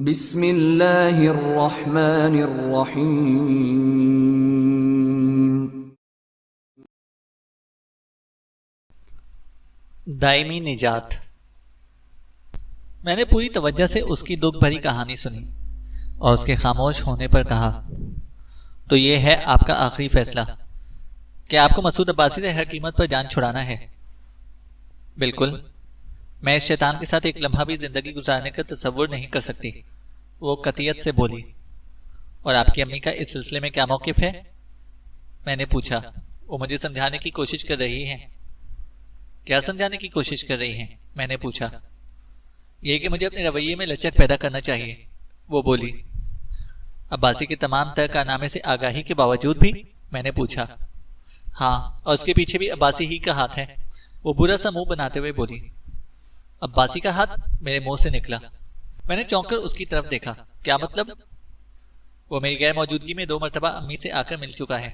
بسم اللہ الرحمن الرحیم۔ دائمی نجات۔ میں نے پوری توجہ سے اس کی دکھ بھری کہانی سنی اور اس کے خاموش ہونے پر کہا، تو یہ ہے آپ کا آخری فیصلہ کہ آپ کو مسعود عباسی سے ہر قیمت پر جان چھڑانا ہے؟ بالکل، میں اس شیطان کے ساتھ ایک لمحہ بھی زندگی گزارنے کا تصور نہیں کر سکتی، وہ قطعیت سے بولی۔ اور آپ کی امی کا اس سلسلے میں کیا موقف ہے؟ میں نے پوچھا۔ وہ مجھے سمجھانے کی کوشش کر رہی ہیں۔ کیا سمجھانے کی کوشش کر رہی ہیں؟ میں نے پوچھا۔ یہ کہ مجھے اپنے رویے میں لچک پیدا کرنا چاہیے، وہ بولی۔ عباسی کے تمام تر کارنامے سے آگاہی کے باوجود بھی؟ میں نے پوچھا۔ ہاں، اور اس کے پیچھے بھی عباسی ہی کا ہاتھ ہے، وہ برا سا منہ بناتے ہوئے بولی۔ عباسی کا ہاتھ؟ میرے منہ سے نکلا۔ میں نے چونک کر اس کی طرف دیکھا۔ کیا مطلب؟ وہ میری غیر موجودگی میں 2 مرتبہ امی سے آ کر مل چکا ہے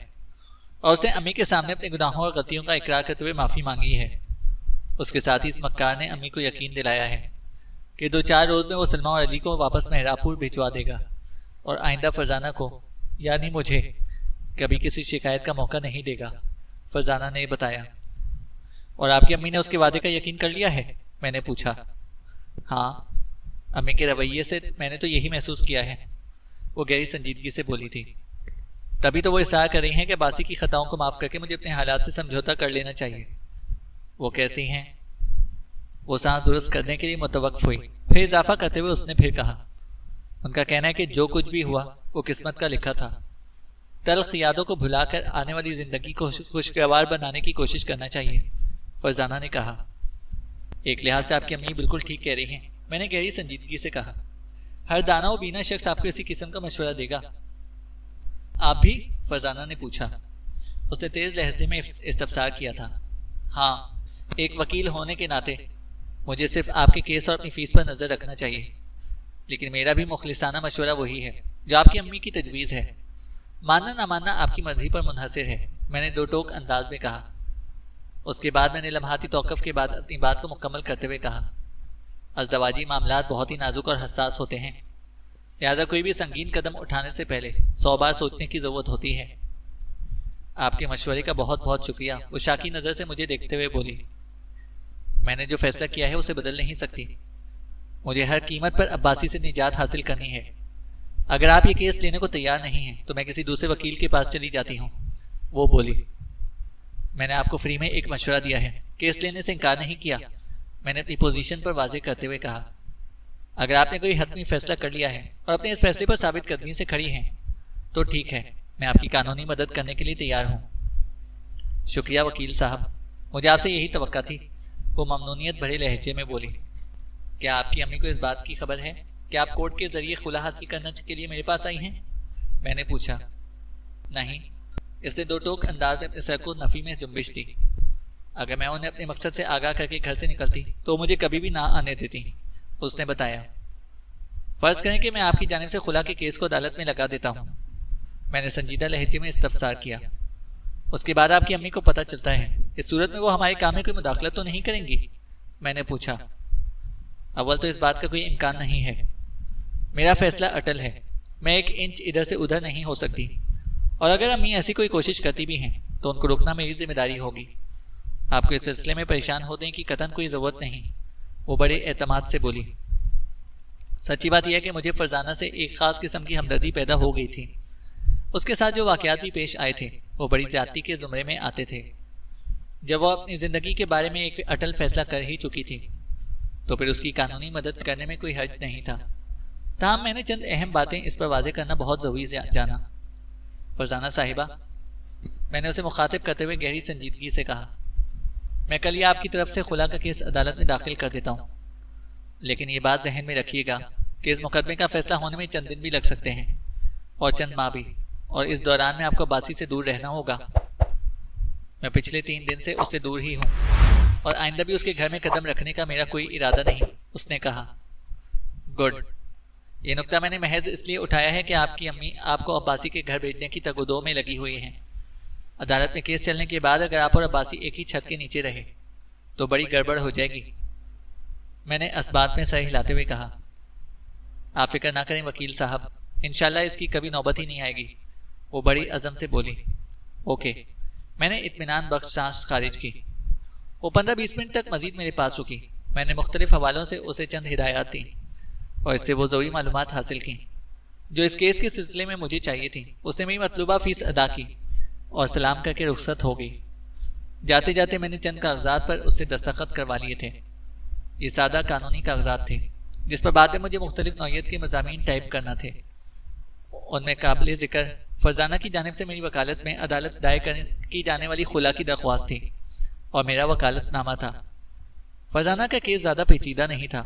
اور اس نے امی کے سامنے اپنے گناہوں اور غلطیوں کا اقرار کرتے ہوئے معافی مانگی ہے۔ اس کے ساتھ ہی اس مکار نے امی کو یقین دلایا ہے کہ 2-4 روز میں وہ سلمہ اور علی کو واپس مہراب بھجوا دے گا اور آئندہ فرزانہ کو، یعنی مجھے، کبھی کسی شکایت کا موقع نہیں دے گا، فرزانہ نے بتایا۔ اور آپ کی امی نے اس کے وعدے کا یقین کر لیا ہے؟ میں نے پوچھا۔ ہاں، امی کے رویے سے میں نے تو یہی محسوس کیا ہے، وہ گہری سنجیدگی سے بولی تھی۔ تبھی تو وہ اصرار کر رہی ہیں کہ عباسی کی خطاؤں کو معاف کر کے مجھے اپنے حالات سے سمجھوتا کر لینا چاہیے۔ وہ کہتی ہیں۔ وہ سانس درست کرنے کے لیے متوقف ہوئی، پھر اضافہ کرتے ہوئے اس نے پھر کہا، ان کا کہنا ہے کہ جو کچھ بھی ہوا وہ قسمت کا لکھا تھا۔ تلخ یادوں کو بھلا کر آنے والی زندگی کو خوشگوار بنانے کی کوشش کرنا چاہیے، فرزانہ نے کہا۔ ایک لحاظ سے آپ کی امی بالکل ٹھیک کہہ رہی ہیں، میں نے گہری سنجیدگی سے کہا۔ ہر دانا و بینا شخص آپ کو اسی قسم کا مشورہ دے گا۔ آپ بھی؟ فرزانہ نے پوچھا۔ اس نے تیز لہجے میں استفسار کیا تھا۔ ہاں، ایک وکیل ہونے کے ناطے مجھے صرف آپ کے کیس اور اپنی فیس پر نظر رکھنا چاہیے، لیکن میرا بھی مخلصانہ مشورہ وہی ہے جو آپ کی امی کی تجویز ہے۔ ماننا نہ ماننا آپ کی مرضی پر منحصر ہے، میں نے 2 ٹوک انداز میں کہا۔ اس کے بعد میں نے لمحاتی توقف کے بعد اپنی بات کو مکمل کرتے ہوئے کہا، ازدواجی معاملات بہت ہی نازک اور حساس ہوتے ہیں، لہذا کوئی بھی سنگین قدم اٹھانے سے پہلے 100 بار سوچنے کی ضرورت ہوتی ہے۔ آپ کے مشورے کا بہت بہت شکریہ، وہ شاکی نظر سے مجھے دیکھتے ہوئے بولی۔ میں نے جو فیصلہ کیا ہے اسے بدل نہیں سکتی، مجھے ہر قیمت پر عباسی سے نجات حاصل کرنی ہے۔ اگر آپ یہ کیس لینے کو تیار نہیں ہیں تو میں کسی دوسرے وکیل کے پاس چلی جاتی ہوں، وہ بولی۔ میں نے آپ کو فری میں ایک مشورہ دیا ہے، کیس لینے سے انکار نہیں کیا، میں نے اپنی پوزیشن پر واضح کرتے ہوئے کہا۔ اگر آپ نے کوئی حتمی فیصلہ کر لیا ہے اور اپنے اس فیصلے پر ثابت قدمی سے کھڑی ہیں تو ٹھیک ہے، میں آپ کی قانونی مدد کرنے کے لیے تیار ہوں۔ شکریہ وکیل صاحب، مجھے آپ سے یہی توقع تھی، وہ ممنونیت بھرے لہجے میں بولی۔ کیا آپ کی امی کو اس بات کی خبر ہے کہ آپ کورٹ کے ذریعے خلا حاصل کرنے کے لیے میرے پاس آئی ہیں؟ میں نے پوچھا۔ نہیں، اس نے 2 ٹوک انداز میں اپنے سر کو نفی میں جنبش دی۔ اگر میں انہیں اپنے مقصد سے آگاہ کر کے گھر سے نکلتی تو مجھے کبھی بھی نہ آنے دیتی، اس نے بتایا۔ فرض کریں کہ میں آپ کی جانب سے خلا کے کیس کو عدالت میں لگا دیتا ہوں، میں نے سنجیدہ لہجے میں استفسار کیا۔ اس کے بعد آپ کی امی کو پتہ چلتا ہے، اس صورت میں وہ ہمارے کام میں کوئی مداخلت تو نہیں کریں گی؟ میں نے پوچھا۔ اول تو اس بات کا کوئی امکان نہیں ہے، میرا فیصلہ اٹل ہے، میں 1 انچ ادھر سے ادھر نہیں ہو سکتی، اور اگر امی ایسی کوئی کوشش کرتی بھی ہیں تو ان کو روکنا میری ذمہ داری ہوگی۔ آپ کو اس سلسلے میں پریشان ہونے کی قطعاً کوئی ضرورت نہیں، وہ بڑے اعتماد سے بولی۔ سچی بات یہ ہے کہ مجھے فرزانہ سے ایک خاص قسم کی ہمدردی پیدا ہو گئی تھی۔ اس کے ساتھ جو واقعات بھی پیش آئے تھے وہ بڑی زیادتی کے زمرے میں آتے تھے۔ جب وہ اپنی زندگی کے بارے میں ایک اٹل فیصلہ کر ہی چکی تھی تو پھر اس کی قانونی مدد کرنے میں کوئی حرج نہیں تھا۔ تاہم میں نے چند اہم باتیں اس پر واضح کرنا بہت ضروری جانا۔ فرزانہ صاحبہ، میں نے اسے مخاطب کرتے ہوئے گہری سنجیدگی سے کہا، میں کل ہی آپ کی طرف سے خلا کا کیس عدالت میں داخل کر دیتا ہوں، لیکن یہ بات ذہن میں رکھیے گا کہ اس مقدمے کا فیصلہ ہونے میں چند دن بھی لگ سکتے ہیں اور چند ماہ بھی، اور اس دوران میں آپ کو عباسی سے دور رہنا ہوگا۔ میں پچھلے 3 دن سے اس سے دور ہی ہوں اور آئندہ بھی اس کے گھر میں قدم رکھنے کا میرا کوئی ارادہ نہیں، اس نے کہا۔ گڈ، یہ نکتہ میں نے محض اس لیے اٹھایا ہے کہ آپ کی امی آپ کو عباسی کے گھر بھیجنے کی تگ و دو میں لگی ہوئی ہیں۔ عدالت میں کیس چلنے کے بعد اگر آپ اور عباسی ایک ہی چھت کے نیچے رہے تو بڑی گڑبڑ ہو جائے گی، میں نے اسبات میں سر ہلاتے ہوئے کہا۔ آپ فکر نہ کریں وکیل صاحب، انشاءاللہ اس کی کبھی نوبت ہی نہیں آئے گی، وہ بڑی عزم سے بولی۔ اوکے، میں نے اطمینان بخش سانس خارج کی۔ وہ 15-20 منٹ تک مزید میرے پاس رکی۔ میں نے مختلف حوالوں سے اسے چند ہدایات دیں اور اس سے وہ ضروری معلومات حاصل کیں جو اس کیس کے سلسلے میں مجھے چاہیے تھی۔ اس نے میری مطلوبہ فیس ادا کی اور سلام کر کے رخصت ہو گئی۔ جاتے جاتے میں نے چند کاغذات پر اس سے دستخط کروا لیے تھے۔ یہ سادہ قانونی کاغذات تھے جس پر بعد میں مجھے مختلف نوعیت کے مضامین ٹائپ کرنا تھے۔ ان میں قابل ذکر فرزانہ کی جانب سے میری وکالت میں عدالت دائر کی جانے والی خلا کی درخواست تھی اور میرا وکالت نامہ تھا۔ فرزانہ کا کیس زیادہ پیچیدہ نہیں تھا۔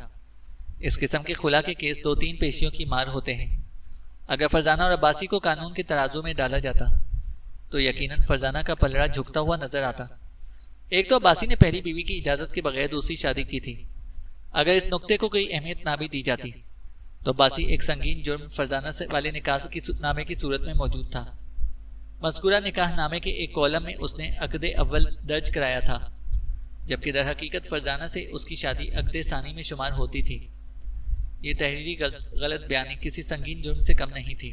اس قسم کے خلا کے کیس 2-3 پیشیوں کی مار ہوتے ہیں۔ اگر فرزانہ اور عباسی کو قانون کے ترازو میں ڈالا جاتا تو یقیناً فرزانہ کا پلڑا جھکتا ہوا نظر آتا۔ ایک تو عباسی نے پہلی بیوی کی اجازت کے بغیر دوسری شادی کی تھی۔ اگر اس نقطے کو کوئی اہمیت نہ بھی دی جاتی تو عباسی ایک سنگین جرم فرزانہ سے والے نکاح کی نامے کی صورت میں موجود تھا۔ مذکورہ نکاح نامے کے ایک کالم میں اس نے عقد اول درج کرایا تھا، جبکہ در حقیقت فرزانہ سے اس کی شادی عقد ثانی میں شمار ہوتی تھی۔ یہ تحریری غلط بیانی کسی سنگین جرم سے کم نہیں تھی۔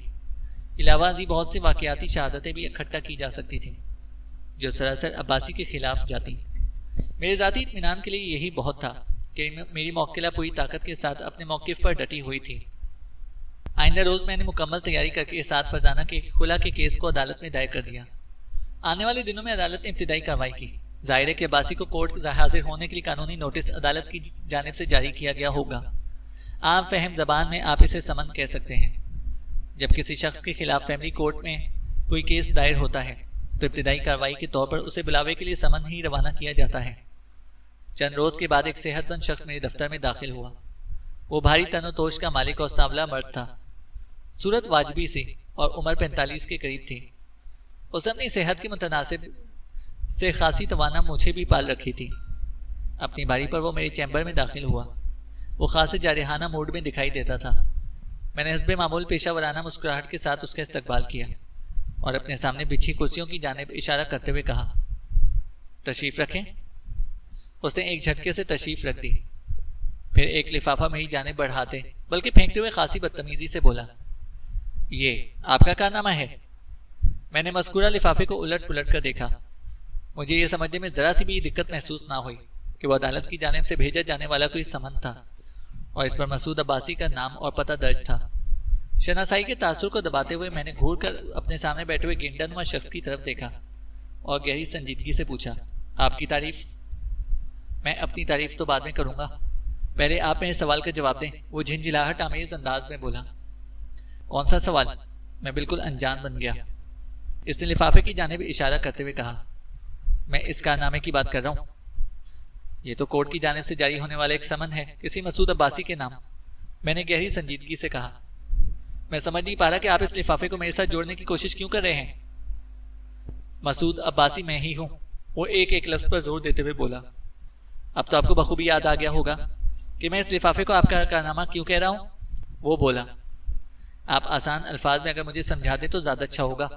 علاوہ ازیں بہت سی واقعاتی شہادتیں بھی اکٹھا کی جا سکتی تھیں جو سراسر عباسی کے خلاف جاتی۔ میرے ذاتی اطمینان کے لیے یہی بہت تھا کہ میری موکلہ پوری طاقت کے ساتھ اپنے موقف پر ڈٹی ہوئی تھی۔ آئندہ روز میں نے مکمل تیاری کر کے ساتھ فرزانہ کے خلا کے کیس کو عدالت میں دائر کر دیا۔ آنے والے دنوں میں عدالت نے ابتدائی کارروائی کی۔ ظاہر ہے کہ عباسی کو کورٹ حاضر ہونے کے لیے قانونی نوٹس عدالت کی جانب سے جاری کیا گیا ہوگا۔ عام فہم زبان میں آپ اسے سمن کہہ سکتے ہیں۔ جب کسی شخص کے خلاف فیملی کورٹ میں کوئی کیس دائر ہوتا ہے تو ابتدائی کارروائی کے طور پر اسے بلاوے کے لیے سمن ہی روانہ کیا جاتا ہے۔ چند روز کے بعد ایک صحت مند شخص میرے دفتر میں داخل ہوا۔ وہ بھاری تن و توش کا مالک اور سانولا مرد تھا۔ صورت واجبی سی اور عمر 45 کے قریب تھی۔ اس نے اپنی صحت کے متناسب سے خاصی توانا مجھے بھی پال رکھی تھی۔ اپنی باری پر وہ میرے چیمبر میں داخل ہوا۔ وہ خاص جارحانہ موڈ میں دکھائی دیتا تھا۔ میں نے حسب معمول پیشہ ورانہ مسکراہٹ کے ساتھ اس کا استقبال کیا اور اپنے سامنے بچھی کرسیوں کی جانب اشارہ کرتے ہوئے کہا، تشریف رکھیں۔ اس نے ایک جھٹکے سے تشریف رکھ دی، پھر ایک لفافہ میری جانب بڑھاتے بلکہ پھینکتے ہوئے خاصی بدتمیزی سے بولا، یہ آپ کا کارنامہ ہے؟ میں نے مذکورہ لفافے کو الٹ پلٹ کر دیکھا۔ مجھے یہ سمجھنے میں ذرا سی بھی دقت محسوس نہ ہوئی کہ وہ عدالت کی جانب سے بھیجا جانے والا کوئی سمن تھا اور اس پر مسعود عباسی کا نام اور پتہ درج تھا۔ شناسائی کے تاثر کو دباتے ہوئے میں نے گھور کر اپنے سامنے بیٹھے ہوئے گینڈا نما شخص کی طرف دیکھا اور گہری سنجیدگی سے پوچھا، آپ کی تعریف؟ میں اپنی تعریف تو بعد میں کروں گا، پہلے آپ میرے سوال کا جواب دیں، وہ جھنجھلاہٹ آمیز انداز میں بولا۔ کون سا سوال؟ میں بالکل انجان بن گیا۔ اس نے لفافے کی جانب اشارہ کرتے ہوئے کہا، میں اس کارنامے کی بات کر رہا ہوں۔ یہ تو کورٹ کی جانب سے جاری ہونے والا ایک سمن ہے کسی مسعود عباسی کے نام۔ میں نے گہری سنجیدگی سے کہا، میں سمجھ نہیں پا رہا کہ آپ اس لفافے کو میرے ساتھ جوڑنے کی کوشش کیوں کر رہے ہیں؟ مسعود عباسی میں ہی ہوں، وہ ایک لفظ پر زور دیتے ہوئے بولا۔ اب تو آپ کو بخوبی یاد آ گیا ہوگا کہ میں اس لفافے کو آپ کا کارنامہ کیوں کہہ رہا ہوں، وہ بولا۔ آپ آسان الفاظ میں اگر مجھے سمجھا دیں تو زیادہ اچھا ہوگا،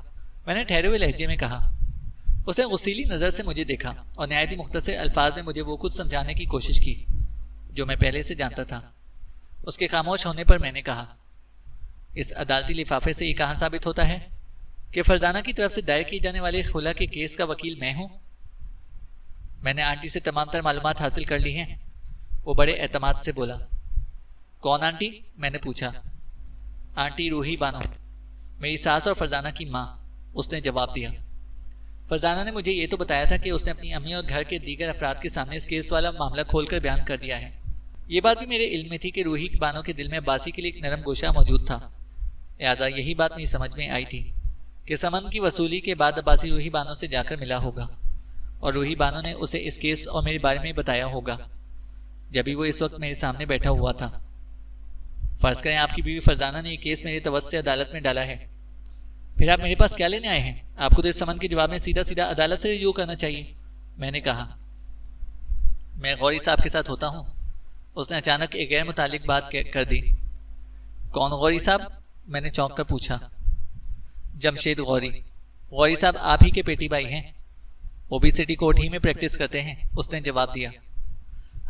میں نے ٹھہرے ہوئے لہجے میں کہا۔ اس نے غصیلی نظر سے مجھے دیکھا اور نہایت ہی مختصر الفاظ میں مجھے وہ کچھ سمجھانے کی کوشش کی جو میں پہلے سے جانتا تھا۔ اس کے خاموش ہونے پر میں نے کہا، اس عدالتی لفافے سے یہ کہاں ثابت ہوتا ہے کہ فرزانہ کی طرف سے دائر کی جانے والے خلا کے کیس کا وکیل میں ہوں؟ میں نے آنٹی سے تمام تر معلومات حاصل کر لی ہیں، وہ بڑے اعتماد سے بولا۔ کون آنٹی؟ میں نے پوچھا۔ آنٹی روحی بانو، میری ساس اور فرزانہ کی ماں، اس نے جواب دیا۔ فرزانہ نے مجھے یہ تو بتایا تھا کہ اس نے اپنی امی اور گھر کے دیگر افراد کے سامنے اس کیس والا معاملہ کھول کر بیان کر دیا ہے۔ یہ بات بھی میرے علم میں تھی کہ روحی بانو کے دل میں عباسی کے لیے ایک نرم گوشہ موجود تھا، لہٰذا یہی بات میری سمجھ میں آئی تھی کہ سمن کی وصولی کے بعد عباسی روحی بانو سے جا کر ملا ہوگا اور روحی بانو نے اسے اس کیس اور میرے بارے میں بتایا ہوگا جبھی وہ اس وقت میرے سامنے بیٹھا ہوا تھا۔ فرض کریں آپ کی بیوی فرزانہ نے یہ کیس میرے توسط سے عدالت میں ڈالا ہے، پھر آپ میرے پاس کیا لینے آئے ہیں؟ آپ کو تو اس سمن کے جواب میں سیدھا سیدھا عدالت سے رجوع کرنا چاہیے، میں نے کہا۔ میں غوری صاحب کے ساتھ ہوتا ہوں، اس نے اچانک ایک غیر متعلق بات کر دی۔ کون غوری صاحب؟ میں نے چونک کر پوچھا۔ جمشید غوری۔ غوری صاحب آپ ہی کے پیٹی بھائی ہیں، وہ بھی سٹی کورٹ ہی میں پریکٹس کرتے ہیں، اس نے جواب دیا۔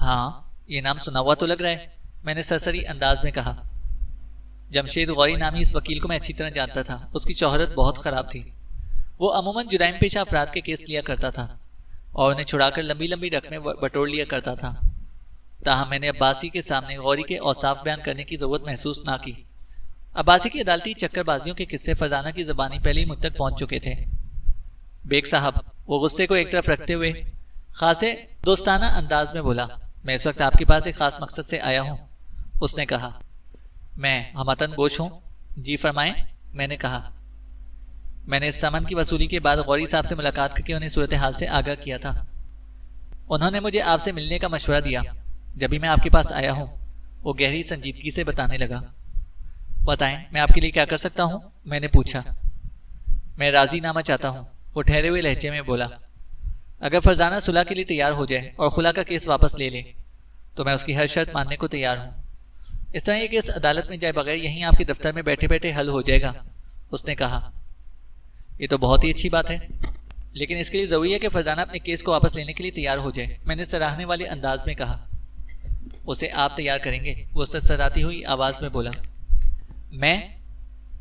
ہاں، یہ نام سنا ہوا تو لگ رہا ہے، میں نے سرسری انداز میں کہا۔ جمشید غوری نامی اس وکیل کو میں اچھی طرح جانتا تھا. اس کی شہرت بہت خراب تھی. وہ عموماً جرائم پیشہ افراد کے کیس لیا کرتا تھا اور انہیں چھڑا کر لمبی لمبی رقمیں بٹور لیا کرتا تھا. تاہم میں نے عباسی کے سامنے غوری کے اوصاف بیان کرنے کی ضرورت محسوس نہ کی. عباسی کی عدالتی چکر بازیوں کے قصے فرزانہ کی زبانی پہلے ہی مجھ تک پہنچ چکے تھے. بیگ صاحب، وہ غصے کو ایک طرف رکھتے ہوئے خاصے دوستانہ انداز میں بولا، میں اس وقت آپ کے پاس ایک خاص مقصد سے آیا ہوں. اس نے کہا. میں ہموطن گوش ہوں. جی فرمائیں. میں نے کہا. میں نے اس سمن کی وصولی کے بعد غوری صاحب سے ملاقات کر کے انہیں صورتحال سے آگاہ کیا تھا. انہوں نے مجھے آپ سے ملنے کا مشورہ دیا. جب بھی میں آپ کے پاس آیا ہوں وہ گہری سنجیدگی سے بتانے لگا. بتائیں میں آپ کے لیے کیا کر سکتا ہوں؟ میں نے پوچھا. میں راضی نامہ چاہتا ہوں. وہ ٹھہرے ہوئے لہجے میں بولا. اگر فرزانہ صلح کے لیے تیار ہو جائے اور خلا کا کیس واپس لے لے تو میں اس کی ہر شرط ماننے کو تیار ہوں. اس طرح یہ کیس عدالت میں جائے بغیر یہیں آپ کے دفتر میں بیٹھے بیٹھے حل ہو جائے گا. اس نے کہا. یہ تو بہت ہی اچھی بات ہے، لیکن اس کے لیے ضروری ہے کہ فرزانہ اپنے کیس کو واپس لینے کے لیے تیار ہو جائے. میں نے سراہنے والے انداز میں کہا. اسے آپ تیار کریں گے؟ وہ سرسراتی ہوئی آواز میں بولا. میں؟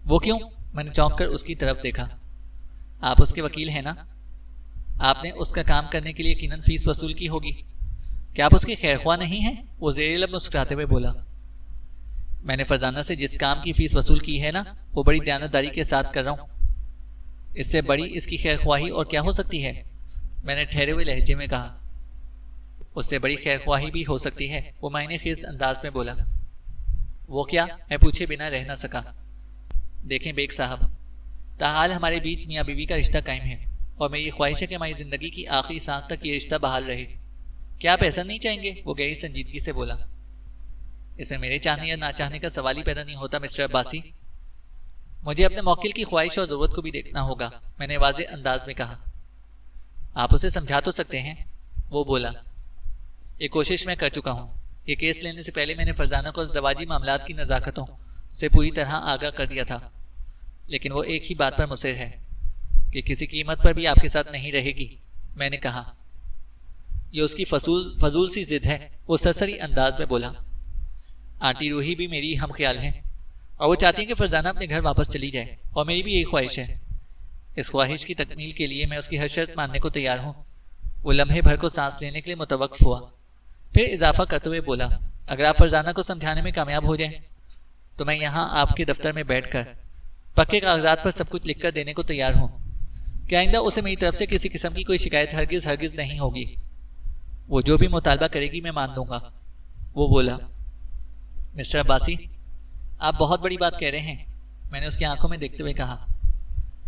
وہ کیوں؟ میں نے چونک کر اس کی طرف دیکھا. آپ اس کے وکیل ہیں نا؟ آپ نے اس کا کام کرنے کے لیے یقیناً فیس وصول کی ہوگی. کیا آپ اس کے خیر خواہ نہیں ہیں؟ وہ زیر لب مسکراتے ہوئے بولا. میں نے فرزانہ سے جس کام کی فیس وصول کی ہے نا وہ بڑی دیانتداری کے ساتھ کر رہا ہوں. اس سے بڑی اس کی خیر خواہی اور کیا ہو سکتی ہے؟ میں نے ٹھہرے ہوئے لہجے میں کہا. اس سے بڑی خیر خواہی بھی ہو سکتی ہے، وہ معنی خیز انداز میں بولا. وہ کیا؟ میں پوچھے بنا رہ نہ سکا. دیکھیں بیگ صاحب، تاحال ہمارے بیچ میاں بیوی کا رشتہ قائم ہے اور میری خواہش ہے کہ ہماری زندگی کی آخری سانس تک یہ رشتہ بحال رہے. کیا آپ ایسا نہیں چاہیں گے؟ وہ گہری سنجیدگی سے بولا. اس میں میرے چاہنے یا نہ چاہنے کا سوال ہی پیدا نہیں ہوتا مسٹر عباسی. مجھے اپنے موکل کی خواہش اور ضرورت کو بھی دیکھنا ہوگا، میں نے واضح انداز میں کہا. آپ اسے سمجھا تو سکتے ہیں، وہ بولا. یہ کوشش میں کر چکا ہوں. یہ کیس لینے سے پہلے میں نے فرزانہ کو ازدواجی معاملات کی نزاکتوں سے پوری طرح آگاہ کر دیا تھا، لیکن وہ ایک ہی بات پر مصر ہے کہ کسی قیمت پر بھی آپ کے ساتھ نہیں رہے گی. میں نے کہا. یہ اس کی فضول سی ضد ہے، وہ سرسری انداز میں بولا. آنٹی روحی بھی میری ہم خیال ہیں اور وہ چاہتی ہیں کہ فرزانہ اپنے گھر واپس چلی جائے، اور میری بھی یہی خواہش ہے. اس خواہش کی تکمیل کے لیے میں اس کی ہر شرط ماننے کو تیار ہوں. وہ لمحے بھر کو سانس لینے کے لیے متوقف ہوا، پھر اضافہ کرتے ہوئے بولا. اگر آپ فرزانہ کو سمجھانے میں کامیاب ہو جائیں تو میں یہاں آپ کے دفتر میں بیٹھ کر پکے کاغذات پر سب کچھ لکھ کر دینے کو تیار ہوں کہ آئندہ اسے میری طرف سے کسی قسم کی کوئی شکایت ہرگز نہیں ہوگی. وہ جو بھی مطالبہ کرے گی میں مان لوں گا. وہ بولا. مسٹر عباسی، آپ بہت بڑی بات کہہ رہے ہیں، میں نے اس کی آنکھوں میں دیکھتے ہوئے کہا.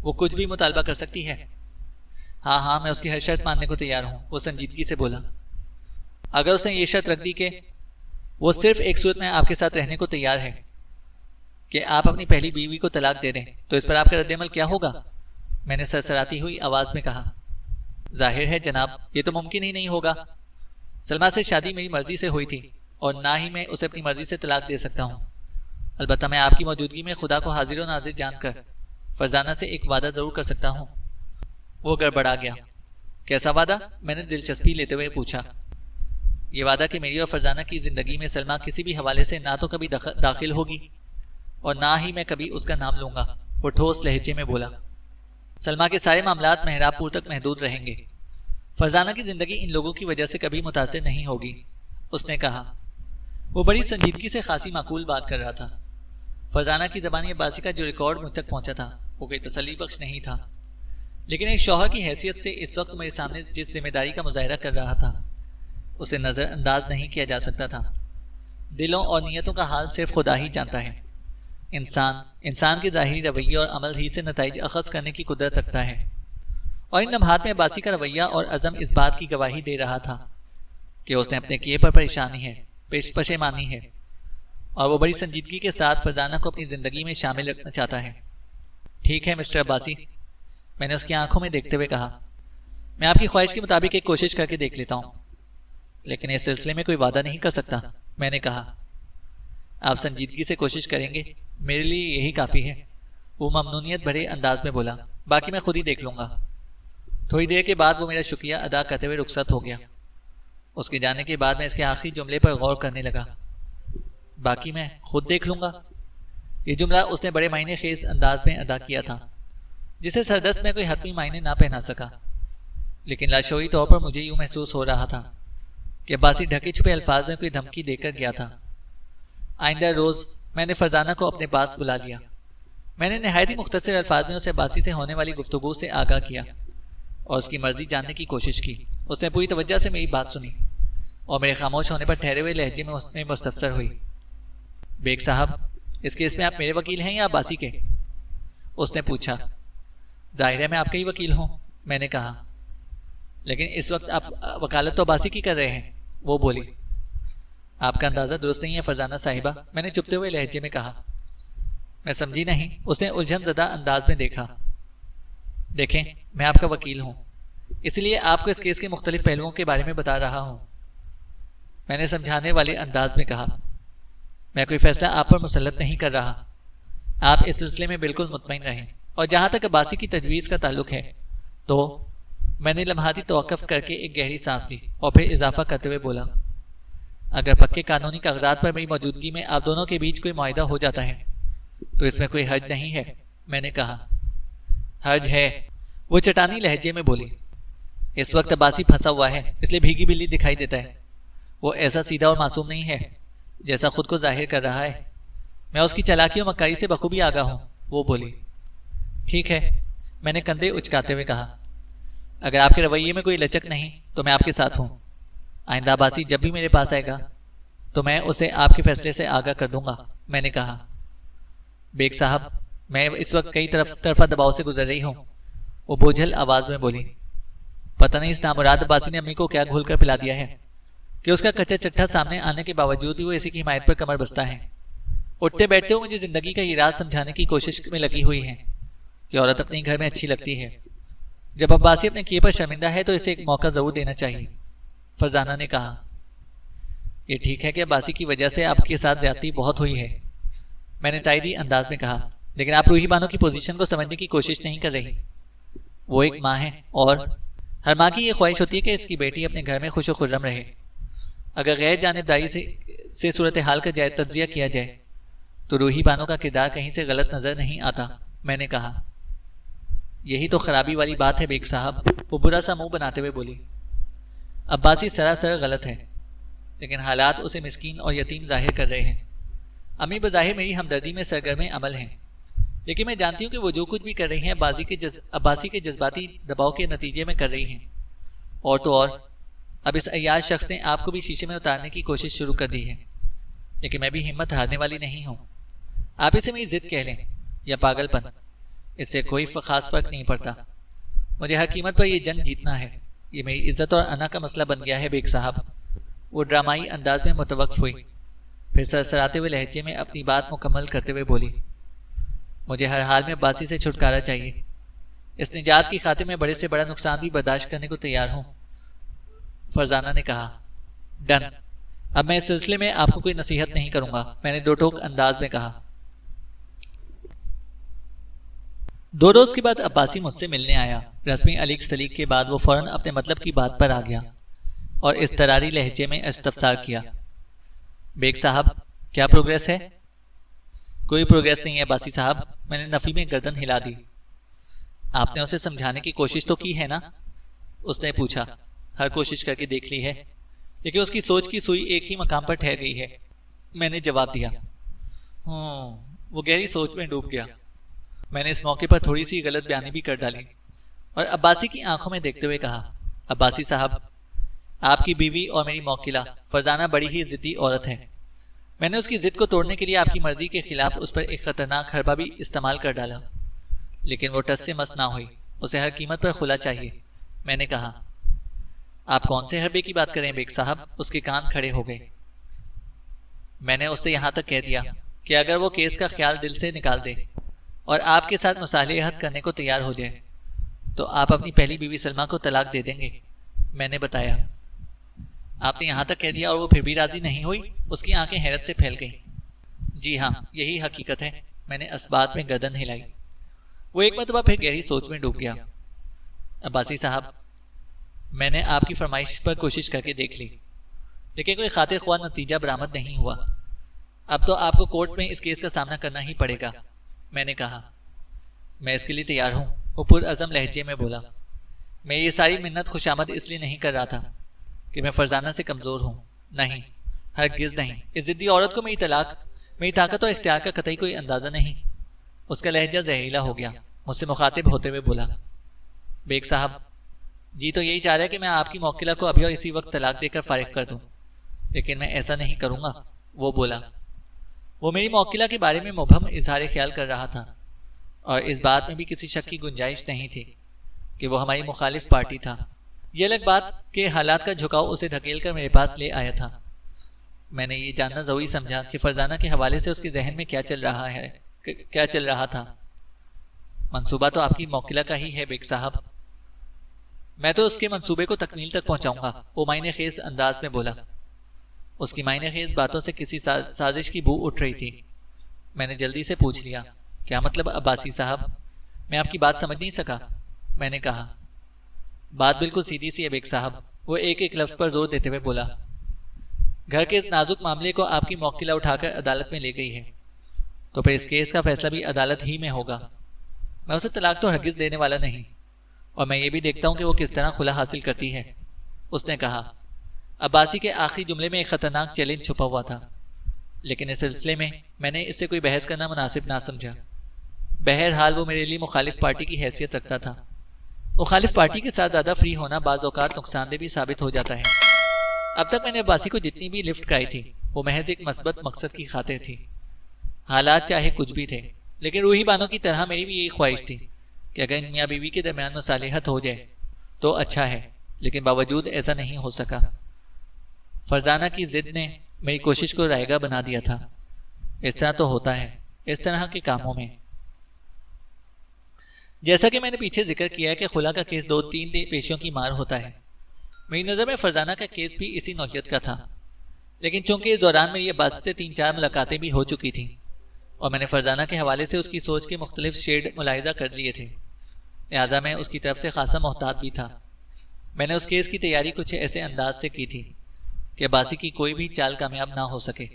وہ کچھ بھی مطالبہ کر سکتی ہے. ہاں میں اس کی ہر شرط ماننے کو تیار ہوں، وہ سنجیدگی سے بولا. اگر اس نے یہ شرط رکھ دی کہ وہ صرف ایک صورت میں آپ کے ساتھ رہنے کو تیار ہے کہ آپ اپنی پہلی بیوی کو طلاق دے دیں، تو اس پر آپ کا رد عمل کیا ہوگا؟ میں نے سرسراتی ہوئی آواز میں کہا. ظاہر ہے جناب، یہ تو ممکن ہی نہیں ہوگا. سلمہ سے شادی میری مرضی سے ہوئی تھی اور نہ ہی میں اسے اپنی مرضی سے طلاق دے سکتا ہوں. البتہ میں آپ کی موجودگی میں خدا کو حاضر و ناظر جان کر فرزانہ سے ایک وعدہ ضرور کر سکتا ہوں. وہ گڑبڑا گیا. کیسا وعدہ؟ میں نے دلچسپی لیتے ہوئے پوچھا. یہ وعدہ کہ میری اور فرزانہ کی زندگی میں سلمہ کسی بھی حوالے سے نہ تو کبھی داخل ہوگی اور نہ ہی میں کبھی اس کا نام لوں گا. وہ ٹھوس لہجے میں بولا. سلمہ کے سارے معاملات مہراب پور تک محدود رہیں گے. فرزانہ کی زندگی ان لوگوں کی وجہ سے کبھی متاثر نہیں ہوگی. اس نے کہا. وہ بڑی سنجیدگی سے خاصی معقول بات کر رہا تھا. فرزانہ کی زبانی عباسی کا جو ریکارڈ مجھ تک پہنچا تھا وہ کوئی تسلی بخش نہیں تھا، لیکن ایک شوہر کی حیثیت سے اس وقت میرے سامنے جس ذمہ داری کا مظاہرہ کر رہا تھا اسے نظر انداز نہیں کیا جا سکتا تھا. دلوں اور نیتوں کا حال صرف خدا ہی جانتا ہے. انسان کے ظاہری رویے اور عمل ہی سے نتائج اخذ کرنے کی قدرت رکھتا ہے، اور ان لمحات میں عباسی کا رویہ اور عزم اس بات کی گواہی دے رہا تھا کہ اس نے اپنے کیے پر پشیمانی ہے اور وہ بڑی سنجیدگی کے ساتھ فرزانہ کو اپنی زندگی میں شامل رکھنا چاہتا ہے. ٹھیک ہے مسٹر عباسی، میں نے اس کی آنکھوں میں دیکھتے ہوئے کہا. میں آپ کی خواہش کے مطابق ایک کوشش کر کے دیکھ لیتا ہوں، لیکن اس سلسلے میں کوئی وعدہ نہیں کر سکتا. میں نے کہا. آپ سنجیدگی سے کوشش کریں گے، میرے لیے یہی کافی ہے. وہ ممنونیت بھرے انداز میں بولا. باقی میں خود ہی دیکھ لوں گا. تھوڑی دیر کے بعد وہ میرا شکریہ ادا کرتے ہوئے رخصت ہو گیا. اس کے جانے کے بعد میں اس کے آخری جملے پر غور کرنے لگا. باقی میں خود دیکھ لوں گا. یہ جملہ اس نے بڑے معنی خیز انداز میں ادا کیا تھا، جسے سردست میں کوئی حتمی معنی نہ پہنا سکا، لیکن لاشعوری طور پر مجھے یوں محسوس ہو رہا تھا کہ عباسی ڈھکے چھپے الفاظ میں کوئی دھمکی دے کر گیا تھا۔ آئندہ روز میں نے فرزانہ کو اپنے پاس بلا لیا۔ میں نے نہایت ہی مختصر الفاظ میں اسے عباسی سے ہونے والی گفتگو سے آگاہ کیا اور اس کی مرضی جاننے کی کوشش کی۔ اس نے پوری توجہ سے میری بات سنی اور میرے خاموش ہونے پر ٹھہرے ہوئے لہجے میں اس میں مستفسر ہوئی، بیگ صاحب، اس کیس میں آپ میرے وکیل ہیں یا عباسی کے؟ اس نے پوچھا۔ ظاہر ہے میں آپ کا ہی وکیل ہوں، میں نے کہا، لیکن اس وقت آپ وکالت تو عباسی کی کر رہے ہیں، وہ بولی۔ آپ کا اندازہ درست نہیں ہے فرزانہ صاحبہ، میں نے چپتے ہوئے لہجے میں کہا۔ میں سمجھی نہیں، اس نے الجھن زدہ انداز میں دیکھا۔ دیکھیں، میں آپ کا وکیل ہوں، اس لیے آپ کو اس کیس کے مختلف پہلوؤں کے بارے میں بتا رہا ہوں، میں نے سمجھانے والے انداز میں کہا۔ میں کوئی فیصلہ آپ پر مسلط نہیں کر رہا، آپ اس سلسلے میں بالکل مطمئن رہیں، اور جہاں تک عباسی کی تجویز کا تعلق ہے تو میں نے لمحاتی توقف کر کے ایک گہری سانس لی اور پھر اضافہ کرتے ہوئے بولا، اگر پکے قانونی کاغذات پر میری موجودگی میں آپ دونوں کے بیچ کوئی معاہدہ ہو جاتا ہے تو اس میں کوئی حرج نہیں ہے، میں نے کہا۔ حرج ہے، وہ چٹانی لہجے میں بولی۔ اس وقت عباسی پھنسا ہوا ہے، اس لیے بھیگی بلی دکھائی دیتا ہے، وہ ایسا سیدھا اور معصوم نہیں ہے جیسا خود کو ظاہر کر رہا ہے، میں اس کی چالاکی اور مکاری سے بخوبی آگاہ ہوں، وہ بولی۔ ٹھیک ہے، میں نے کندھے اچکاتے ہوئے کہا، اگر آپ کے رویے میں کوئی لچک نہیں تو میں آپ کے ساتھ ہوں، آئندہ عباسی جب بھی میرے پاس آئے گا تو میں اسے آپ کے فیصلے سے آگاہ کر دوں گا، میں نے کہا۔ بیگ صاحب، میں اس وقت کئی طرفہ دباؤ سے گزر رہی ہوں، وہ بوجھل آواز میں بولی۔ پتہ نہیں اس نامراد عباسی نے امی کو کیا گھول کر پلا دیا ہے کہ اس کا کچا چٹھا سامنے آنے کے باوجود بھی وہ اسی کی حمایت پر کمر بستہ ہے۔ اٹھتے بیٹھتے ہوئے مجھے زندگی کا یہ راز سمجھانے کی کوشش میں لگی ہوئی ہے کہ عورت اپنے گھر میں اچھی لگتی ہے، جب عباسی اپنے کیے پر شرمندہ ہے تو اسے ایک موقع ضرور دینا چاہیے، فرزانہ نے کہا۔ یہ ٹھیک ہے کہ عباسی کی وجہ سے آپ کے ساتھ زیادتی بہت ہوئی ہے، میں نے تائیدی انداز میں کہا، لیکن آپ روحی بانو کی پوزیشن کو سمجھنے کی کوشش نہیں کر رہی۔ وہ ایک ماں ہے اور ہر ماں کی یہ خواہش ہوتی ہے کہ اس کی بیٹی اپنے گھر میں خوش و خرم رہے۔ اگر غیر جانبداری سے صورتحال کا تجزیہ کیا جائے تو روحی بانو کا کردار کہیں سے غلط نظر نہیں آتا، میں نے کہا۔ یہی تو خرابی والی بات ہے بیگ صاحب، وہ برا سا منہ بناتے ہوئے بولی۔ عباسی سراسر غلط ہے، لیکن حالات اسے مسکین اور یتیم ظاہر کر رہے ہیں۔ امی بظاہر میری ہمدردی میں سرگرم عمل ہیں، لیکن میں جانتی ہوں کہ وہ جو کچھ بھی کر رہی ہیں عباسی کے جذباتی دباؤ کے نتیجے میں کر رہی ہیں، اور تو اور اب اس عیاش شخص نے آپ کو بھی شیشے میں اتارنے کی کوشش شروع کر دی ہے، لیکن میں بھی ہمت ہارنے والی نہیں ہوں۔ آپ اسے میری ضد کہہ لیں یا پاگل پن، اس سے کوئی خاص فرق نہیں پڑتا، مجھے ہر قیمت پر یہ جنگ جیتنا ہے، یہ میری عزت اور انا کا مسئلہ بن گیا ہے بیگ صاحب۔ وہ ڈرامائی انداز میں متوقف ہوئی، پھر سرسراتے ہوئے لہجے میں اپنی بات مکمل کرتے ہوئے بولی، مجھے ہر حال میں عباسی سے چھٹکارا چاہیے، اس نجات کی خاطر میں بڑے سے بڑا نقصان بھی برداشت کرنے کو تیار ہوں، فرزانہ نے کہا۔ ڈن، اب میں اس سلسلے میں آپ کو کوئی نصیحت نہیں کروں گا، میں نے دو ٹوک انداز میں کہا۔ 2 روز کے بعد عباسی مجھ سے ملنے آیا۔ رسمی علیق سلیق کے بعد وہ فوراً اپنے مطلب کی بات پر آ گیا اور اضطراری لہجے میں استفسار کیا، بیگ صاحب کیا پروگریس ہے؟ کوئی پروگریس نہیں ہے عباسی صاحب، میں نے نفی میں گردن ہلا دی۔ آپ نے اسے سمجھانے کی کوشش تو کی ہے نا؟ اس نے پوچھا۔ ہر کوشش کر کے دیکھ لی ہے، لیکن اس کی سوچ کی سوئی ایک ہی مقام پر ٹھہر گئی ہے، میں نے جواب دیا۔ وہ گہری سوچ میں ڈوب گیا۔ میں نے اس موقع پر تھوڑی سی غلط بیانی بھی کر ڈالی اور عباسی کی آنکھوں میں دیکھتے ہوئے کہا، عباسی صاحب، آپ کی بیوی اور میری موکلہ فرزانہ بڑی ہی ضدی عورت ہے، میں نے اس کی ضد کو توڑنے کے لیے آپ کی مرضی کے خلاف اس پر ایک خطرناک حربہ بھی استعمال کر ڈالا، لیکن وہ ٹس سے مس نہ ہوئی، اسے ہر قیمت پر خلا چاہیے، میں نے کہا۔ آپ کون سے حربے کی بات کریں بیگ صاحب؟ اس کے کان کھڑے ہو گئے۔ میں نے اس سے یہاں تک کہہ دیا کہ اگر وہ کیس کا خیال دل سے نکال دے اور آپ کے ساتھ مصالحت کرنے کو تیار ہو جائے تو آپ اپنی پہلی بیوی سلمہ کو طلاق دے دیں گے، میں نے بتایا۔ آپ نے یہاں تک کہہ دیا اور وہ پھر بھی راضی نہیں ہوئی؟ اس کی آنکھیں حیرت سے پھیل گئیں۔ جی ہاں، یہی حقیقت ہے، میں نے اسبات میں گردن ہلائی۔ وہ ایک مرتبہ پھر گہری سوچ میں ڈوب گیا۔ عباسی صاحب، میں نے آپ کی فرمائش پر کوشش کر کے دیکھ لی، لیکن کوئی خاطر خواہ نتیجہ برآمد نہیں ہوا۔ اب تو آپ کو کورٹ میں اس کیس کا سامنا کرنا ہی پڑے گا، میں نے کہا۔ میں اس کے لیے تیار ہوں، وہ پرعزم لہجے میں بولا۔ میں یہ ساری منت خوشامد اس لیے نہیں کر رہا تھا کہ میں فرزانہ سے کمزور ہوں، نہیں، ہرگز نہیں۔ اس ضدی عورت کو میری طاقت اور اختیار کا قطعی کوئی اندازہ نہیں۔ اس کا لہجہ زہریلا ہو گیا، مجھ سے مخاطب ہوتے ہوئے بولا، بیگ صاحب جی تو یہی چاہ رہا ہے کہ میں آپ کی موکلہ کو ابھی اور اسی وقت طلاق دے کر فارغ کر دوں، لیکن میں ایسا نہیں کروں گا، وہ بولا۔ وہ میری موکلہ کے بارے میں مبہم اظہار خیال کر رہا تھا، اور اس بات میں بھی کسی شک کی گنجائش نہیں تھی کہ وہ ہماری مخالف پارٹی تھا۔ یہ الگ بات کہ حالات کا جھکاؤ اسے دھکیل کر میرے پاس لے آیا تھا۔ میں نے یہ جاننا ضروری سمجھا کہ فرزانہ کے حوالے سے اس کے ذہن میں کیا چل رہا تھا۔ منصوبہ تو آپ کی موکلہ کا ہی ہے بیگ صاحب، میں تو اس کے منصوبے کو تکمیل تک پہنچاؤں گا، وہ معنی خیز انداز میں بولا۔ اس کی معنی خیز باتوں سے کسی سازش کی بو اٹھ رہی تھی۔ میں نے جلدی سے پوچھ لیا، کیا مطلب عباسی صاحب؟ میں آپ کی بات سمجھ نہیں سکا، میں نے کہا۔ بات بالکل سیدھی سی ہے بیگ صاحب، وہ ایک ایک لفظ پر زور دیتے ہوئے بولا۔ گھر کے اس نازک معاملے کو آپ کی موکلہ اٹھا کر عدالت میں لے گئی ہے، تو پھر اس کیس کا فیصلہ بھی عدالت ہی میں ہوگا۔ میں اسے طلاق تو ہرگز دینے والا نہیں، اور میں یہ بھی دیکھتا ہوں کہ وہ کس طرح خلا حاصل کرتی ہے، اس نے کہا۔ عباسی کے آخری جملے میں ایک خطرناک چیلنج چھپا ہوا تھا، لیکن اس سلسلے میں نے اس سے کوئی بحث کرنا مناسب نہ سمجھا۔ بہرحال وہ میرے لیے مخالف پارٹی کی حیثیت رکھتا تھا۔ مخالف پارٹی کے ساتھ زیادہ فری ہونا بعض اوقات نقصان دہ بھی ثابت ہو جاتا ہے۔ اب تک میں نے عباسی کو جتنی بھی لفٹ کرائی تھی وہ محض ایک مثبت مقصد کی خاطر تھی۔ حالات چاہے کچھ بھی تھے، لیکن روحی بانوں کی طرح میری بھی یہی خواہش تھی کہ اگر ان میاں بیوی کے درمیان مصالحت ہو جائے تو اچھا ہے، لیکن باوجود ایسا نہیں ہو سکا۔ فرزانہ کی ضد نے میری کوشش کو رائیگاں بنا دیا تھا۔ اس طرح تو ہوتا ہے اس طرح کے کاموں میں۔ جیسا کہ میں نے پیچھے ذکر کیا ہے کہ خلا کا کیس 2-3 پیشیوں کی مار ہوتا ہے، میری نظر میں فرزانہ کا کیس بھی اسی نوعیت کا تھا، لیکن چونکہ اس دوران میری عباسی سے 3-4 ملاقاتیں بھی ہو چکی تھیں، اور میں نے فرزانہ کے حوالے سے اس کی سوچ کے مختلف شیڈ ملاحظہ کر لیے تھے، لہٰذا میں اس کی طرف سے خاصا محتاط بھی تھا۔ میں نے اس کیس کی تیاری کچھ ایسے انداز سے کی تھی کہ عباسی کی کوئی بھی چال کامیاب نہ ہو سکے۔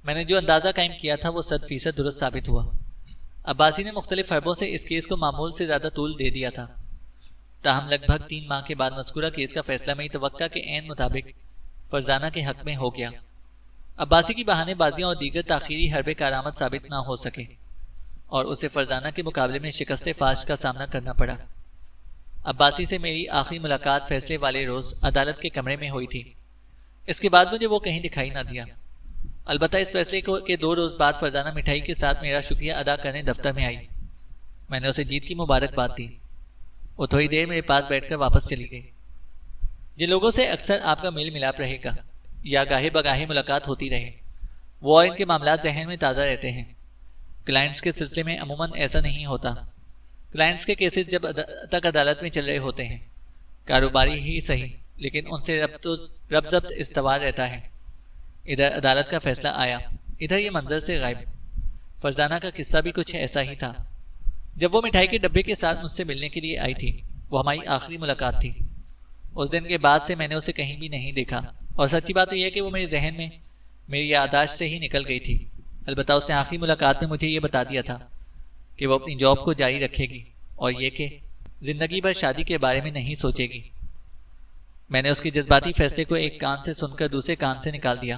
میں نے جو اندازہ قائم کیا تھا وہ 100% درست ثابت ہوا۔ عباسی نے مختلف حربوں سے اس کیس کو معمول سے زیادہ طول دے دیا تھا، تاہم لگ بھگ 3 ماہ کے بعد مذکورہ کیس کا فیصلہ میری توقع کے عین مطابق فرزانہ کے حق میں ہو گیا۔ عباسی کی بہانے بازیاں اور دیگر تاخیری حربیں کارآمد ثابت نہ ہو سکے، اور اسے فرزانہ کے مقابلے میں شکست فاش کا سامنا کرنا پڑا۔ عباسی سے میری آخری ملاقات فیصلے والے روز عدالت کے کمرے میں ہوئی تھی۔ اس کے بعد مجھے وہ کہیں دکھائی نہ دیا، البتہ اس فیصلے کے 2 روز بعد فرزانہ مٹھائی کے ساتھ میرا شکریہ ادا کرنے دفتر میں آئی۔ میں نے اسے جیت کی مبارکباد دی۔ وہ تھوڑی دیر میرے پاس بیٹھ کر واپس چلی گئی۔ جن لوگوں سے اکثر آپ کا میل ملاپ رہے گا یا گاہے بگاہے ملاقات ہوتی رہے، وہ اور ان کے معاملات ذہن میں تازہ رہتے ہیں۔ کلائنٹس کے سلسلے میں عموماً ایسا نہیں ہوتا۔ کلائنٹس کے کیسز جب تک عدالت میں چل رہے ہوتے ہیں، کاروباری ہی صحیح، لیکن ان سے ربط ضبط استوار رہتا ہے۔ ادھر عدالت کا فیصلہ آیا، ادھر یہ منظر سے غائب۔ فرزانہ کا قصہ بھی کچھ ایسا ہی تھا۔ جب وہ مٹھائی کے ڈبے کے ساتھ مجھ سے ملنے کے لیے آئی تھی، وہ ہماری آخری ملاقات تھی۔ اس دن کے بعد سے میں نے اسے کہیں بھی نہیں دیکھا، اور سچی بات تو یہ ہے کہ وہ میرے ذہن میں میری یادداشت سے ہی نکل گئی تھی۔ البتہ اس نے آخری ملاقات میں مجھے یہ بتا دیا تھا کہ وہ اپنی جاب کو جاری رکھے گی، اور یہ کہ زندگی بھر شادی کے بارے میں نہیں سوچے گی۔ میں نے اس کے جذباتی فیصلے کو ایک کان سے سن کر دوسرے کان سے نکال دیا۔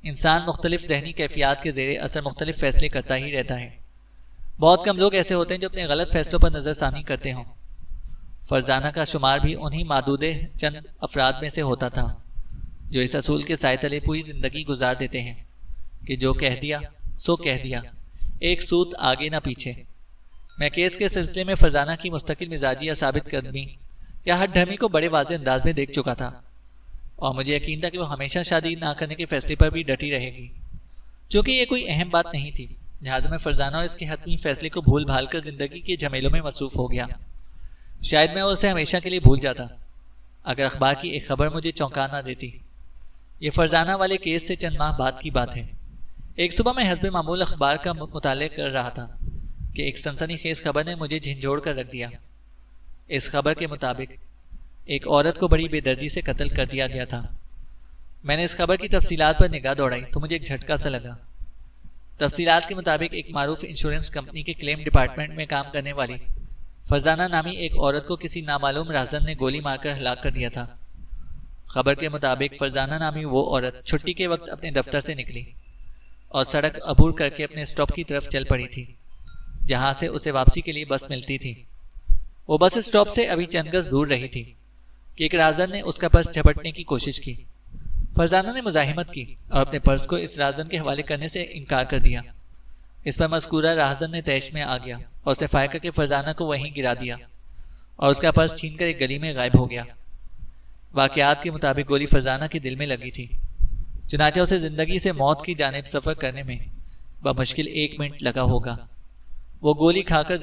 انسان مختلف ذہنی کیفیات کے زیر اثر مختلف فیصلے کرتا ہی رہتا ہے۔ بہت کم لوگ ایسے ہوتے ہیں جو اپنے غلط فیصلوں پر نظر ثانی کرتے ہوں۔ فرزانہ کا شمار بھی انہی معدود چند افراد میں سے ہوتا تھا جو اس اصول کے سائے تلے پوری زندگی گزار دیتے ہیں کہ جو کہہ دیا سو کہہ دیا، ایک سوت آگے نہ پیچھے۔ میں کیس کے سلسلے میں فرزانہ کی مستقل مزاجی یا ثابت قدمی یا ہٹ ڈھرمی کو بڑے واضح انداز میں دیکھ چکا تھا، اور مجھے یقین تھا کہ وہ ہمیشہ شادی نہ کرنے کے فیصلے پر بھی ڈٹی رہے گی۔ چونکہ یہ کوئی اہم بات نہیں تھی، لہٰذا میں فرزانہ اور اس کے حتمی فیصلے کو بھول بھال کر زندگی کے جھمیلوں میں مصروف ہو گیا۔ شاید میں اسے ہمیشہ کے لیے بھول جاتا اگر اخبار کی ایک خبر مجھے چونکا نہ دیتی۔ یہ فرزانہ والے کیس سے چند ماہ بعد کی بات ہے۔ ایک صبح میں حسب معمول اخبار کا مطالعہ کر رہا تھا کہ ایک سنسنی خیز خبر نے مجھے جھنجھوڑ کر رکھ دیا۔ اس خبر کے مطابق ایک عورت کو بڑی بے دردی سے قتل کر دیا گیا تھا۔ میں نے اس خبر کی تفصیلات پر نگاہ دوڑائی تو مجھے ایک جھٹکا سا لگا۔ تفصیلات کے مطابق ایک معروف انشورنس کمپنی کے کلیم ڈپارٹمنٹ میں کام کرنے والی فرزانہ نامی ایک عورت کو کسی نامعلوم رہزن نے گولی مار کر ہلاک کر دیا تھا۔ خبر کے مطابق فرزانہ نامی وہ عورت چھٹی کے وقت اپنے دفتر سے نکلی اور سڑک عبور کر کے اپنے اسٹاپ کی طرف چل پڑی تھی، جہاں سے اسے واپسی کے لیے بس ملتی تھی۔ وہ بس اسٹاپ سے ابھی چند گز دور رہی تھی کہ ایک رہزن نے اس کا پرس جھپٹنے کی کوشش کی۔ فرزانہ نے مزاحمت کی اور اپنے پرس کو اس رہزن کے حوالے کرنے سے انکار کر دیا۔ اس پر مذکورہ رہزن نے طیش میں آ گیا اور اسے فائر کر کے فرزانہ کو وہیں گرا دیا اور اس کا پرس چھین کر ایک گلی میں غائب ہو گیا۔ واقعات کے مطابق گولی فرزانہ کے دل میں لگی تھی، چنانچہ اسے زندگی سے موت کی جانب سفر کرنے میں بمشکل 1 منٹ لگا ہوگا۔ وہ گولی کھا کر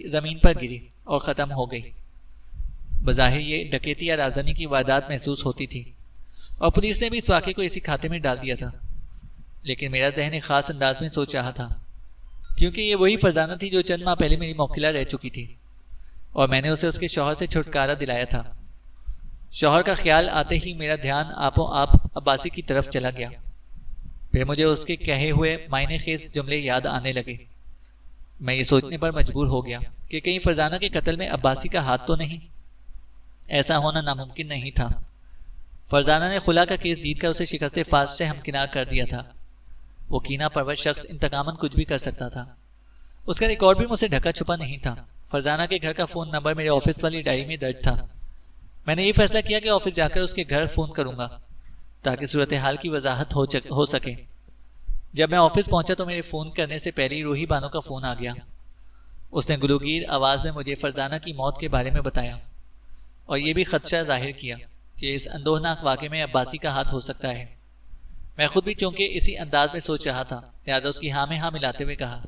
زمین پر گری اور ختم ہو گئی۔ بظاہر یہ ڈکیتی یا رازنی کی واردات محسوس ہوتی تھی اور پولیس نے بھی اس واقعے کو اسی کھاتے میں ڈال دیا تھا، لیکن میرا ذہن ایک خاص انداز میں سوچ رہا تھا، کیونکہ یہ وہی فرزانہ تھی جو چند ماہ پہلے میری موکلہ رہ چکی تھی اور میں نے اسے اس کے شوہر سے چھٹکارا دلایا تھا۔ شوہر کا خیال آتے ہی میرا دھیان آپ عباسی کی طرف چلا گیا۔ پھر مجھے اس کے کہے ہوئے معنی خیز جملے یاد آنے لگے۔ میں یہ سوچنے پر مجبور ہو گیا کہ کہیں فرزانہ کے قتل میں عباسی کا ہاتھ تو نہیں۔ ایسا ہونا ناممکن نہیں تھا۔ فرزانہ نے خلا کا کیس جیت کر اسے شکست فاس سے ہمکنار کر دیا تھا۔ وہ کینہ پرور شخص انتقاماً کچھ بھی کر سکتا تھا۔ اس کا ریکارڈ بھی مجھ سے ڈھکا چھپا نہیں تھا۔ فرزانہ کے گھر کا فون نمبر میرے آفس والی ڈائری میں درج تھا۔ میں نے یہ فیصلہ کیا کہ آفس جا کر اس کے گھر فون کروں گا تاکہ صورتحال کی وضاحت ہو سکے۔ جب میں آفس پہنچا تو میرے فون کرنے سے پہلے روحی بانو کا فون آ گیا۔ اس نے گلوگیر آواز میں مجھے فرزانہ کی موت کے بارے میں بتایا اور یہ بھی خدشہ ظاہر کیا کہ اس اندوہناک واقعے میں عباسی کا ہاتھ ہو سکتا ہے۔ میں خود بھی چونکہ اسی انداز میں سوچ رہا تھا، لہٰذا اس کی ہاں میں ہاں ملاتے ہوئے کہا،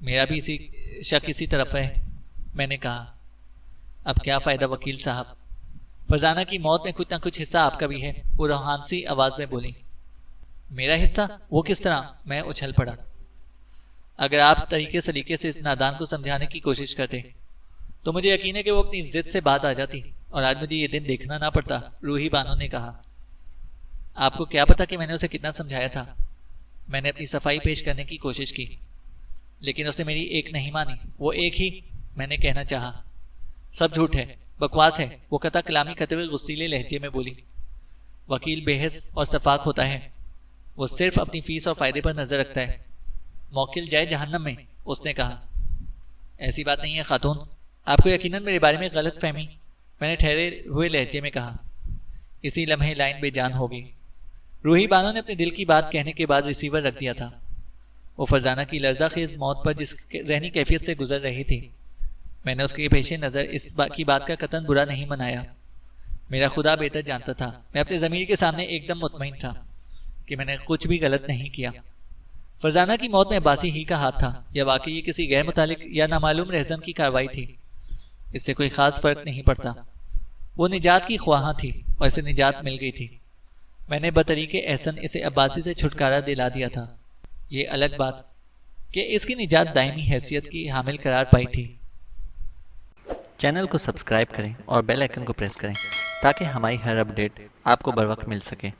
میرا بھی شک اسی طرف ہے۔ میں نے کہا، اب کیا فائدہ وکیل صاحب، فرزانہ کی موت میں کچھ نہ کچھ حصہ آپ کا بھی ہے، وہ روحان سی آواز میں بولی۔ میرا حصہ؟ وہ کس طرح؟ میں اچھل پڑا۔ اگر آپ طریقے سلیقے سے اس نادان کو سمجھانے کی کوشش کرتے تو مجھے یقین ہے کہ وہ اپنی ضد سے باز آ جاتی اور آج مجھے یہ دن دیکھنا نہ پڑتا، روحی بانو نے کہا۔ آپ کو کیا پتا کہ میں نے اسے کتنا سمجھایا تھا؟ میں نے اپنی صفائی پیش کرنے کی کوشش کی، لیکن اس نے میری ایک نہیں مانی۔ وہ ایک ہی میں نے کہنا چاہا۔ سب جھوٹ ہے، بکواس ہے، وہ قطع کلامی کرتے ہوئے غصیلے لہجے میں بولی۔ وکیل بے حس اور شفاق ہوتا ہے، وہ صرف اپنی فیس اور فائدے پر نظر رکھتا ہے۔ موکل جائے جہنم میں، اس نے کہا۔ ایسی بات نہیں ہے خاتون، آپ کو یقیناً میرے بارے میں غلط فہمی، میں نے ٹھہرے ہوئے لہجے میں کہا۔ اسی لمحے لائن بے جان ہو گئی۔ روحی بانو نے اپنے دل کی بات کہنے کے بعد ریسیور رکھ دیا تھا۔ وہ فرزانہ کی لرزہ خیز موت پر جس ذہنی کیفیت سے گزر رہی تھی، میں نے اس کے پیش نظر اس کی بات کا قطعاً برا نہیں منایا۔ میرا خدا بہتر جانتا تھا، میں اپنے ضمیر کے سامنے ایک دم مطمئن تھا کہ میں نے کچھ بھی غلط نہیں کیا۔ فرزانہ کی موت میں عباسی ہی کا ہاتھ تھا یا واقعی یہ کسی غیر متعلق یا نامعلوم رہزن کی کارروائی تھی، اس سے کوئی خاص فرق نہیں پڑتا۔ وہ نجات کی خواہاں تھی اور اسے نجات مل گئی تھی۔ میں نے بطریق احسن اسے عباسی سے چھٹکارا دلا دیا تھا۔ یہ الگ بات کہ اس کی نجات دائمی حیثیت کی حامل قرار پائی تھی۔ چینل کو سبسکرائب کریں اور بیل آئیکن کو پریس کریں تاکہ ہماری ہر اپڈیٹ آپ کو بر وقت مل سکے۔